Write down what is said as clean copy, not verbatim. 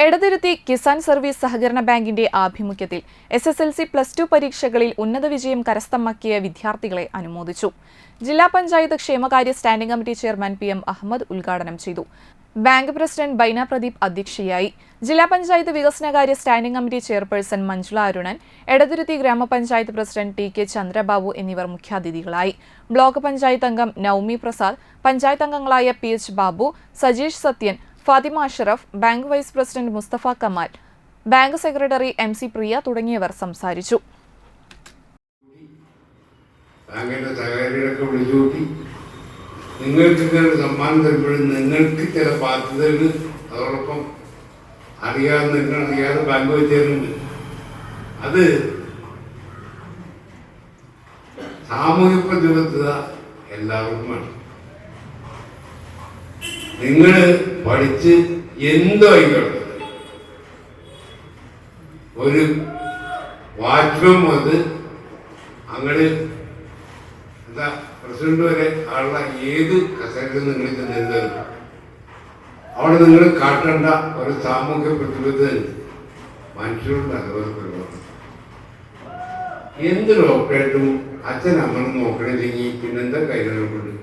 Edathiruthy Kisan service സഹകരണ ബാങ്കിന്റെ ആഭിമുഖ്യത്തിൽ SSLC +2 പരീക്ഷകളിൽ ഉന്നത വിജയം കരസ്ഥമാക്കിയ വിദ്യാർത്ഥികളെ അനുമോദിച്ചു. ജില്ലാ പഞ്ചായത്ത് ക്ഷേമകാര്യ standing committee chairman PM Ahmed ഉദ്ഘാടനം ചെയ്തു. ബാങ്ക് പ്രസിഡന്റ് ബൈന പ്രദീപ് അധ്യക്ഷയായി. ജില്ലാ പഞ്ചായത്ത് വികസനകാര്യ standing committee chairperson Manjula Arunan, Edathiruthi ഗ്രാമപഞ്ചായത്ത് പ്രസിഡന്റ് TK ചന്ദ്രബാബു എന്നിവർ മുഖ്യാതിഥികളായി. ബ്ലോക്ക് പഞ്ചായത്ത് അംഗം നൌമി പ്രസാദ്, പഞ്ചായത്ത് അംഗങ്ങളായ PH Babu, Sajeesh Sathyan, Fathima Ashraf, bank vice president Mustafa Kamal, bank secretary MC Priya തുടങ്ങിയവർ സംസാരിച്ചു. നിങ്ങൾക്ക് സമ്മാനം തരുമ്പോഴും നിങ്ങൾക്ക് ചില ബാധ്യതകൾ അതോടൊപ്പം അറിയാതെ ബാങ്ക് വെച്ചേരുന്നുണ്ട്. അത് സാമൂഹ്യ പ്രതിബദ്ധത എല്ലാവർക്കുമാണ്. നിങ്ങൾ പഠിച്ച് എന്തോ ആയിക്കോട്ടെ, ഒരു വാച്ച്മാൻ അത് അങ്ങോട്ട് എന്താ പ്രസിഡന്റ് വരെ ആളുള്ള ഏത് കസേരയിൽ നിങ്ങൾ ചെന്നിരുന്നത് അവിടെ നിങ്ങൾ കാട്ടേണ്ട ഒരു സാമൂഹ്യ പ്രതിബദ്ധത മനുഷ്യരുടെ അതുപോലെ പരിപാടി. എന്ത് ഡോക്ടറായിട്ടും അച്ഛൻ അമ്മനും നോക്കണില്ലെങ്കിൽ പിന്നെന്താ കൈകൾ കൊണ്ട്